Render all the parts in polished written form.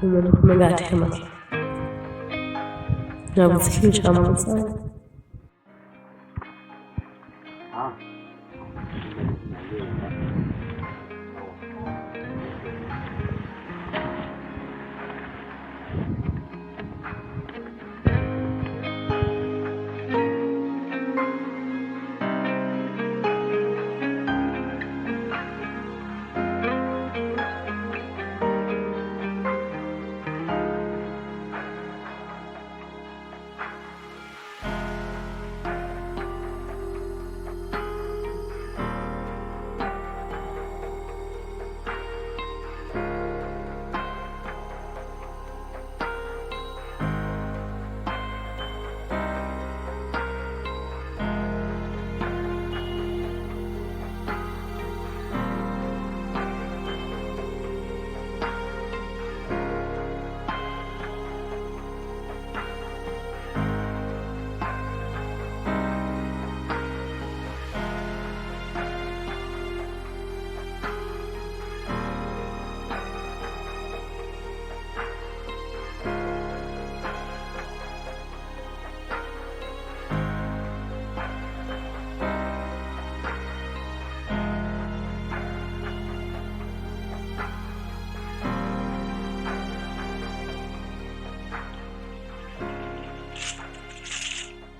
umuntu kumenya ateye make ntabwo zishyushya mu musanze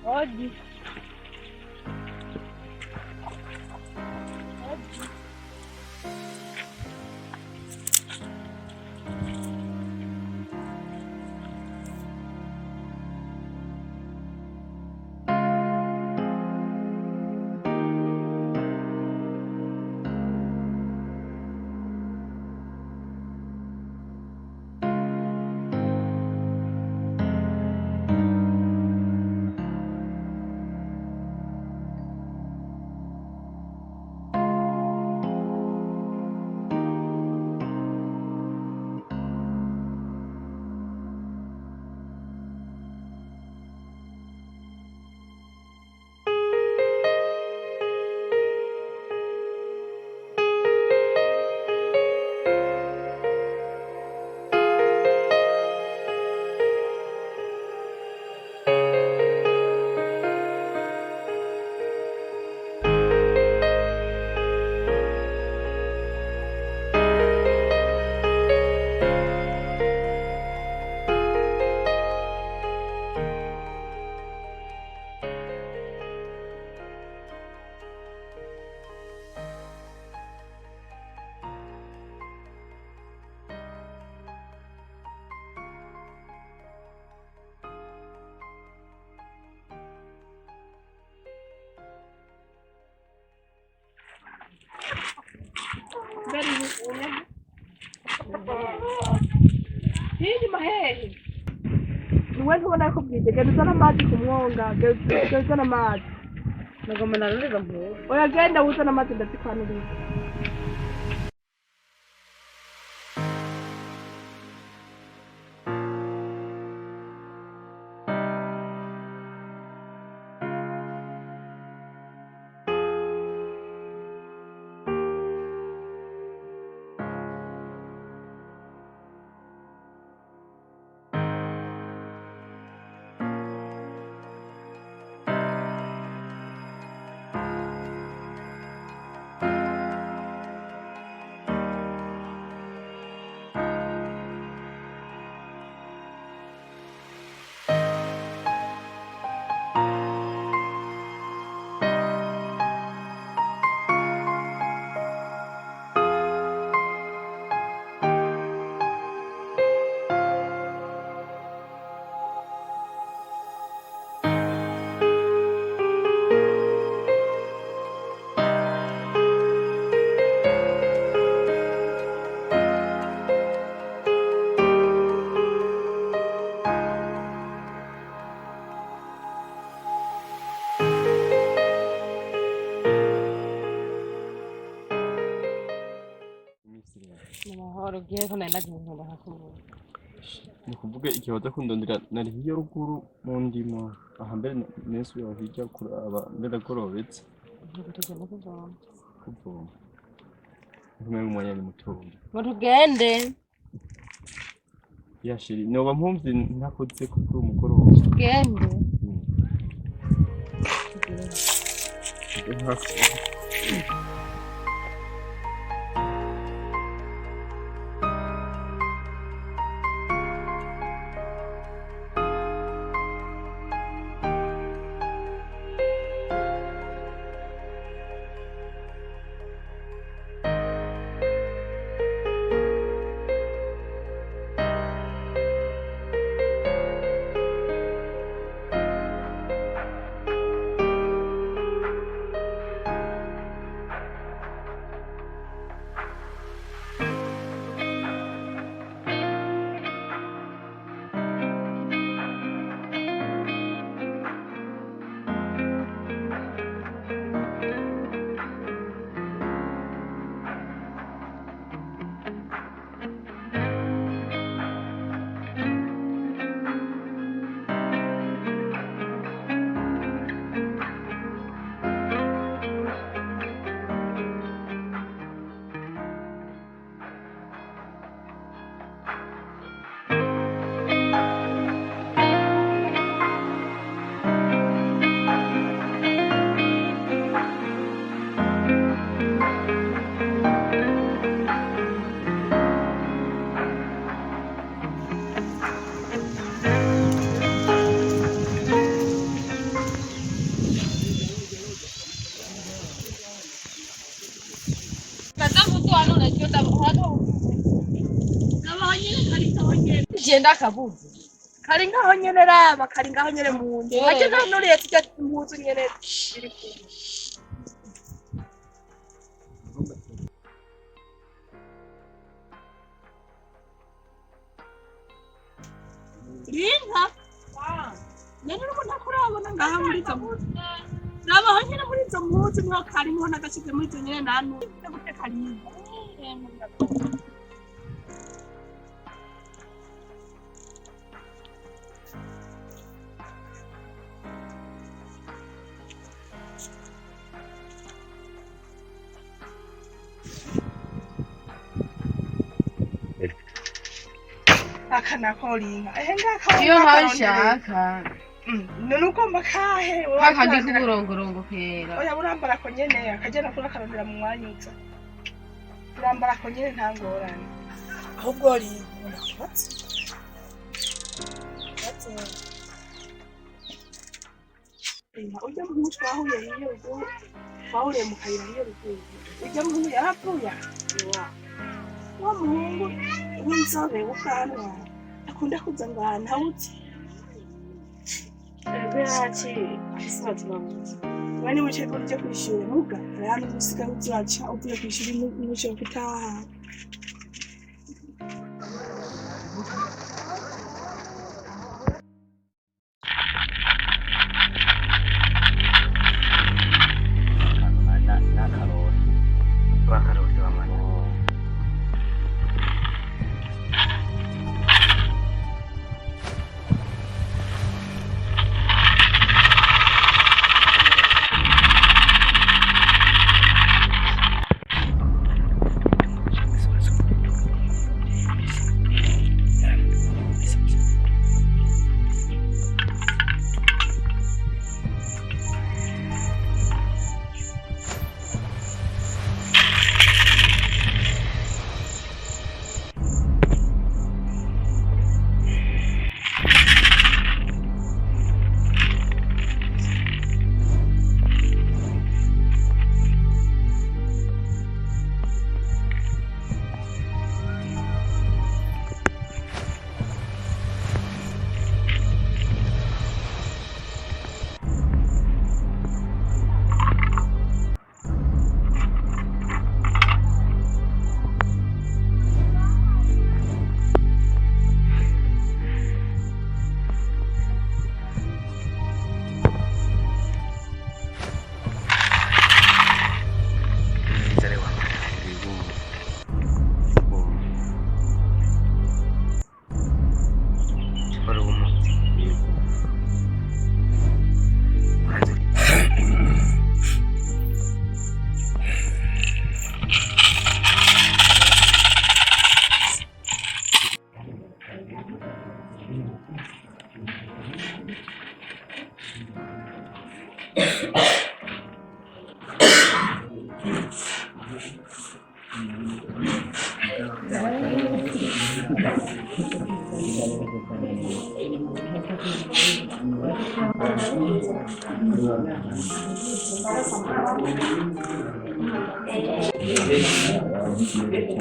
Oggi. Hii mahehe. Nuwetu wana kubite. Geduzana maji kumwonga. Geduzana maji. Nagoma narulira mbo. Oya genda uzana maji ndatikana ndi. rero ko nari ndagiye ndahakubura. ni ukuvuga igihe waza kundondera nari hirya ruguru mu ndimo aha mbere nese uyo hirya kuraba mbere agorobetse Tugenda kuvoma. kuvoma nkumwe umwanya ni mutoya Ngo tugende. yashiri noba mpumvye ntakoze kuri umugoroba Tugende. Genda kabuzi. Kari ngaho nyene raba, kari ngaho nyene mu nzu. Waje ngaho nuriye tujya impuzu nyene ziri ku. Rinka? Nene nuko ntakurabona ngaho muri zo mpuzu. Raba aho nyene muri zo mpuzu niho karimo n'agashize muri zo nyene nanu. Gute karimba? Akana kolinga ngaka Iyo hashaka. none ugomba kahe Kakandi kuburongorongo kera. oya urambara ko nyene akagenda kuri akarondera mu mwanyutsa urambara ko nyene nta ngorane ahubwo ari ujya mu muco wahuye hiyo ubwo wahuriye mu kayira hiyo rukuye ujya mu yarapfuye wa muhungu w'inzobe w'ubwanwa akunda kuza ngo ahantu hawuti Berachi asaza bamuzi. wani wicaye ko ujya kwishura muga hari hano usigaye uzaca uvuye kwishura n'umuco gutaha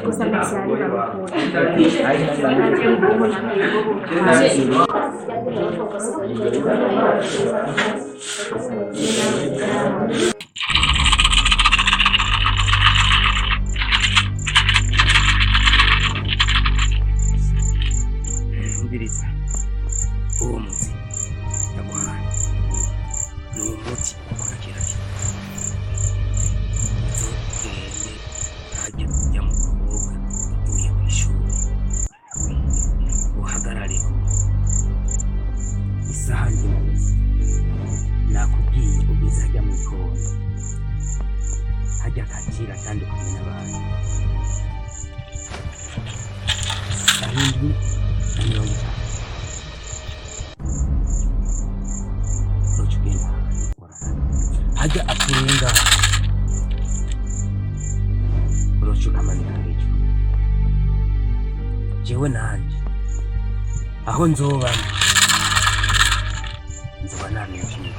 Gusa mesiyani barakunda. Umviriza uwo muzi yaguhaye ni umuti ukora kera uzogende hajya kujya mu mukobwa uvuye ku ishuri uhagarareho isaha ndimo nakubwiye ugeze hajya mu ikona hajya kakira atandukanye n'abantu ahindwi na mirongo itanu uroca ugenda hajya akurenga uroca ukamanika hejuru jewe nanje aho nzoba namenye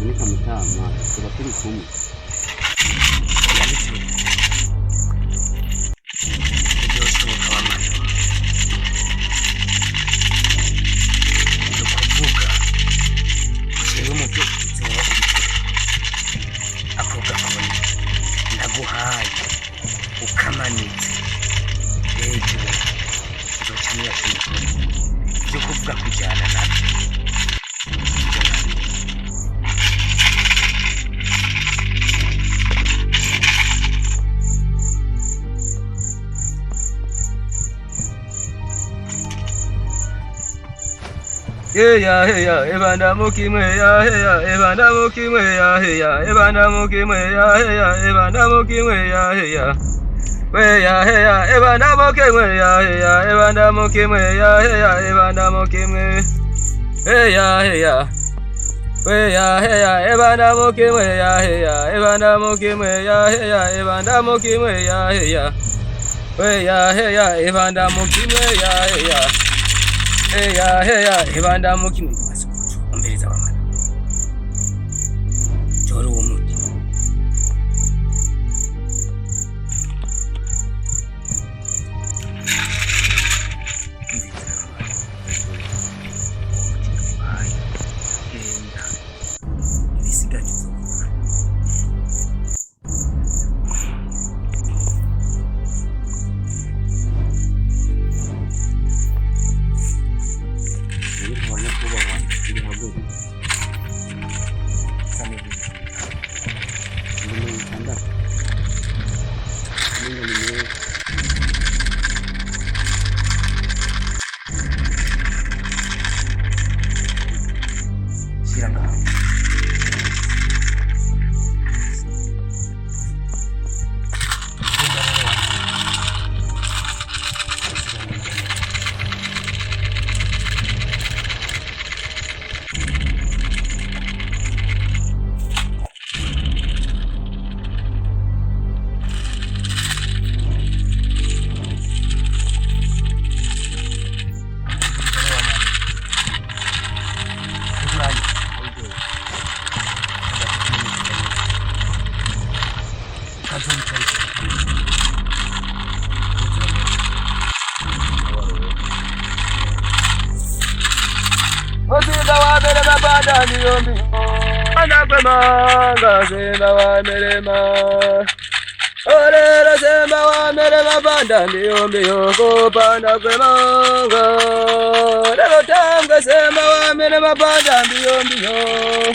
Unika mutama tuba turi kumwe ukamanitse hejuru uzocamira byo kuvuga kujyana nabyo Heya ebanda mukimwe ya heya ebanda mukimwe ya heya ebanda mukimwe ya heya ebanda mukimwe ya heya heya ebanda mukimwe ya heya ebanda mukimwe ya heya ebanda mukimwe heya ebanda mukimwe ya heya ebanda mukimwe ya heya ebanda mukimwe ya heya ebanda mukimwe ya heya ebanda mukimwe umviriza wamana joro uwo muti Ozinda wa mere mabanda niyombi Ana kwemanga zinda wa mere ma Orera zemba wa mere mabanda niyombi Yoko panda kwemanga Rero tanga zemba wa mere mabanda niyombi yo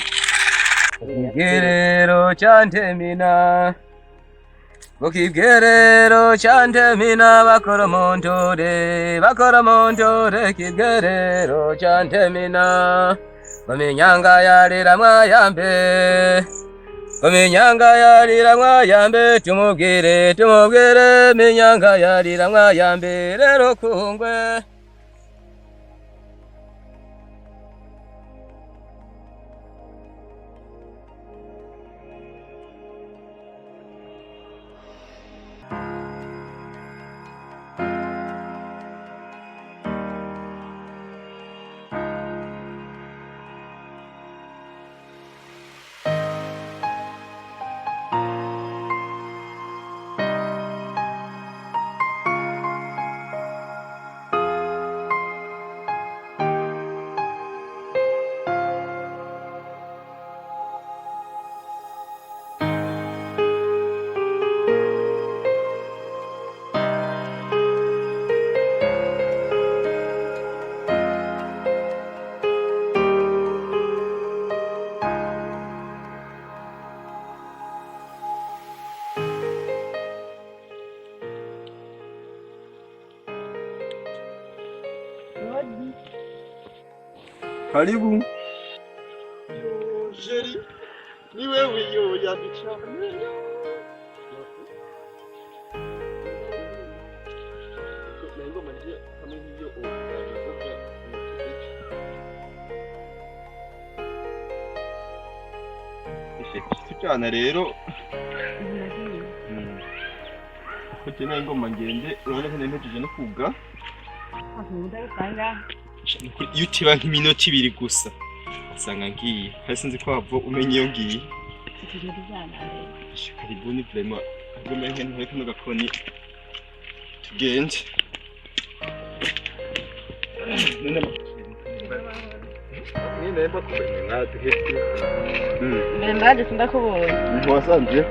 Gerero chante mina Kibgerero chante mina bakora montore kibgerero chante mina Baminyanga yarira mwayambe tumubwire minyanga yarira mwayambe rero kungwe Karibu. Sheri, ni wewe hiyo ya bichana. Nengo manje kama hiyo Sicana rero. Kuki n'ingoma ngende urabona ko nempejeje no kuga. Iyo utiba nk'iminota 2 gusa usanga ngiye kandi sinzi ko wava umenya iyo ngiye. Karibuni vraiment agome nk'intwe kano gakoni tugende. Nemba kumenya natwe hepfo. Ndaje sindakubonye. Ntiwasanze?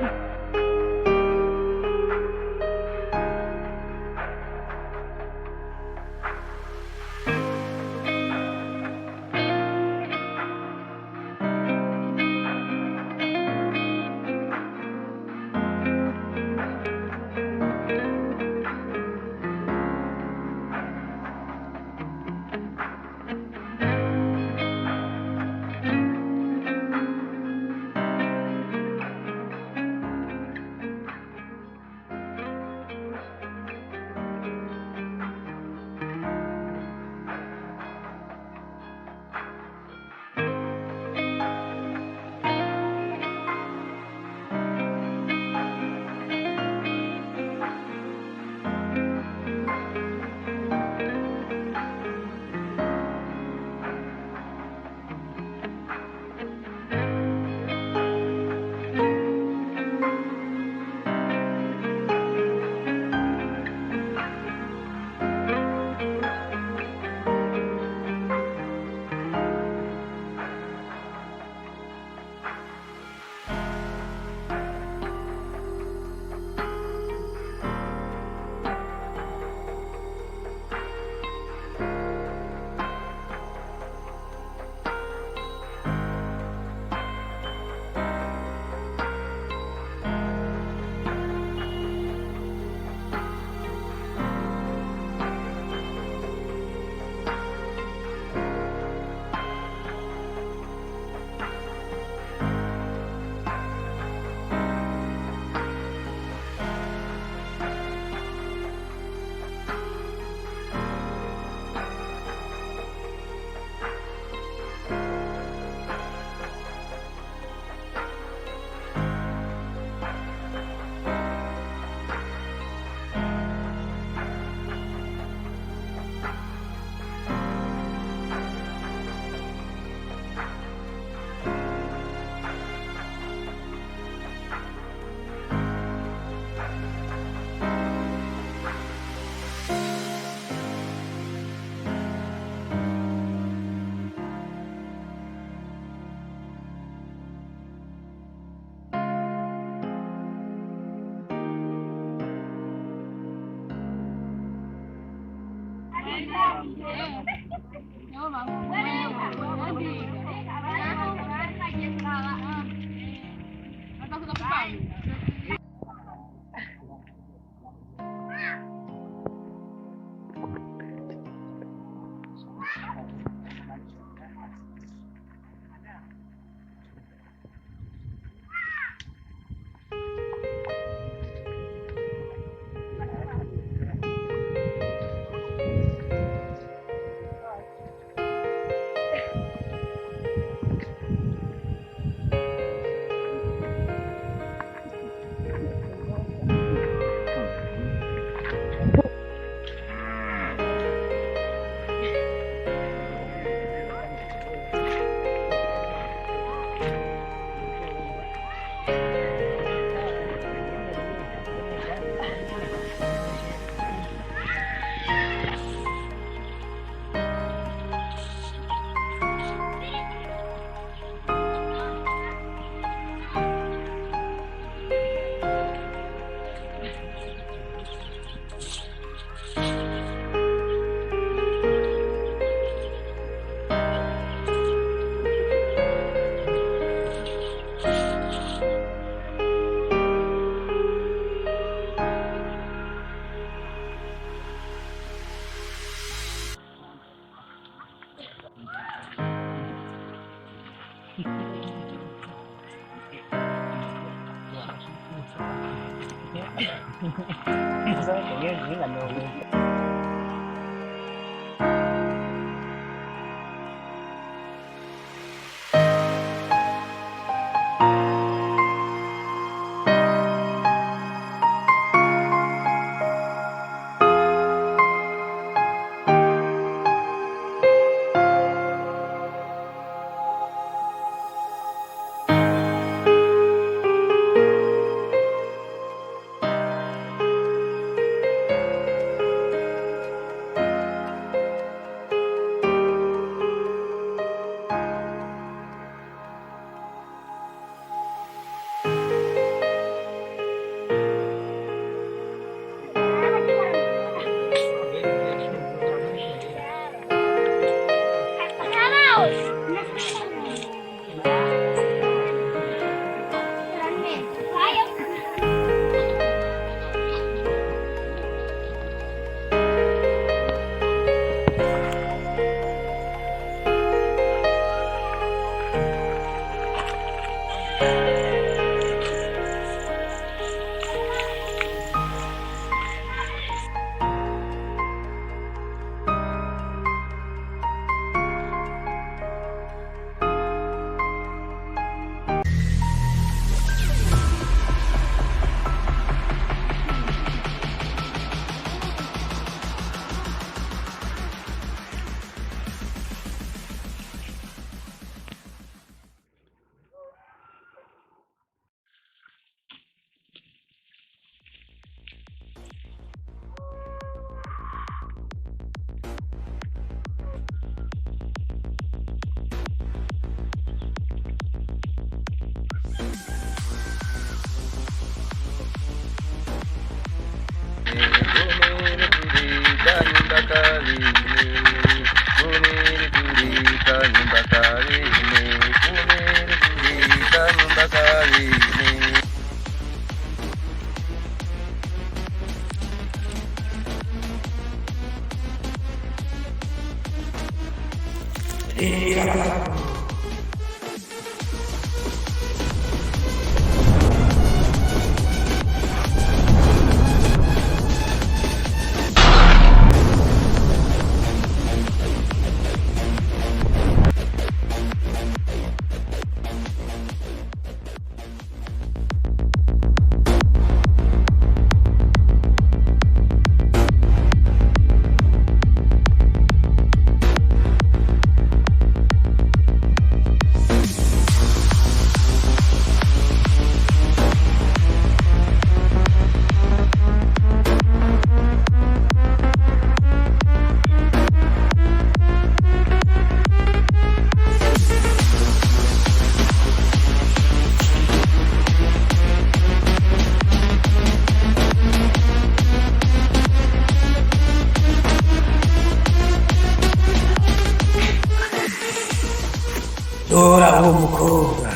dora uwo mukobwa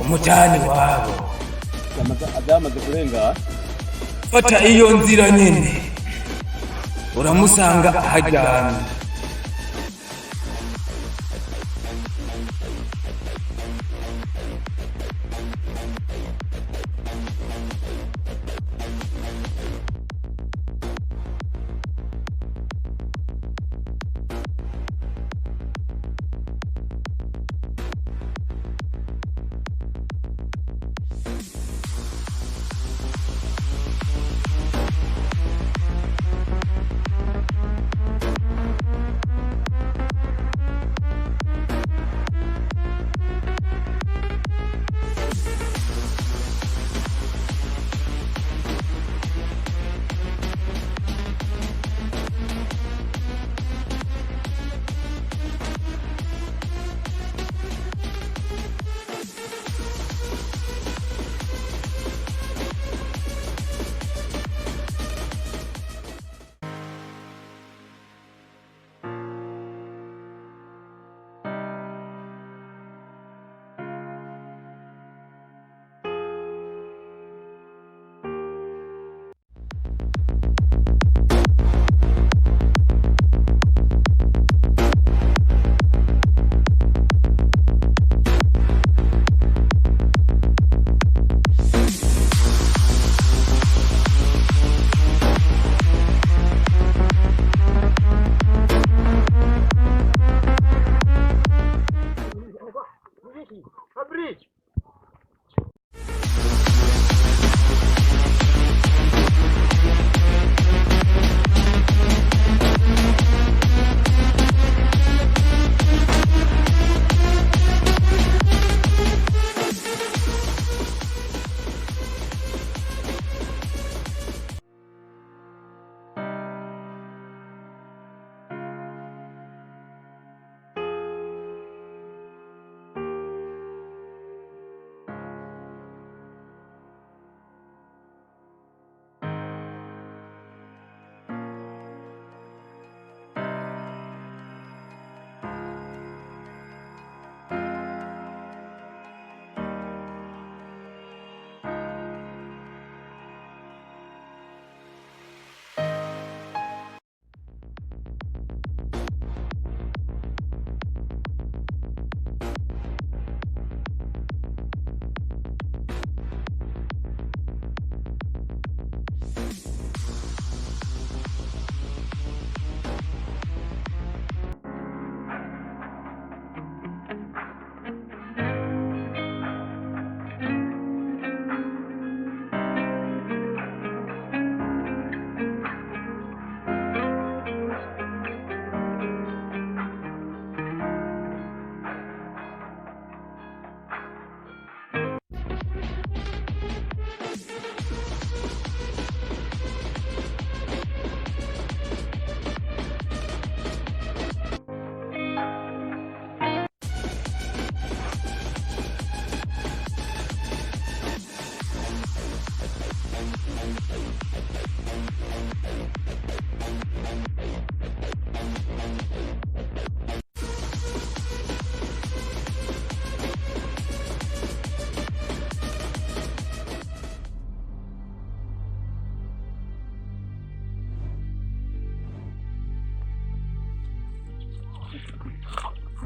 umutani wabo byamaze kurenga. fata iyo nzira nyene uramusanga ahajyana.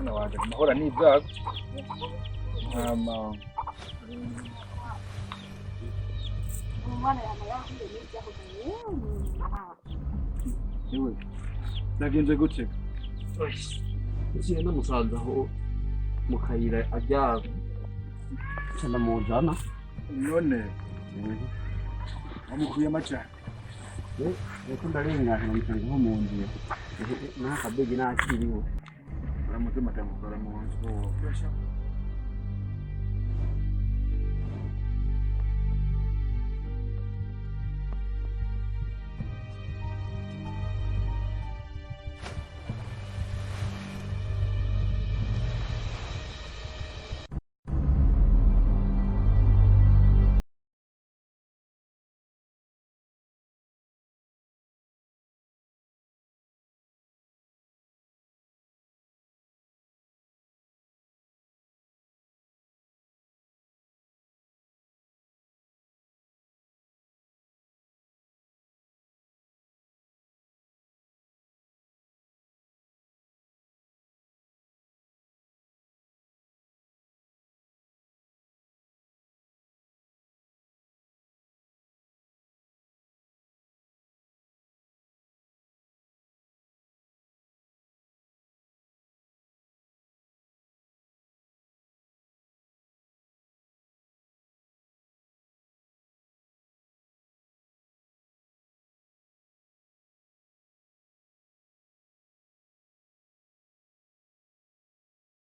mwana wanje amahora n'ibyago mama umwana yama yahuye n'ibyago yewe nagenze gute uciye n'umusaza aho mu kayira aryamye cyane mujana none amukuye amacana reko ndarengana nkamusanga nko mu nzira n'akabegi nakiriho aramutima atamukora mu nzu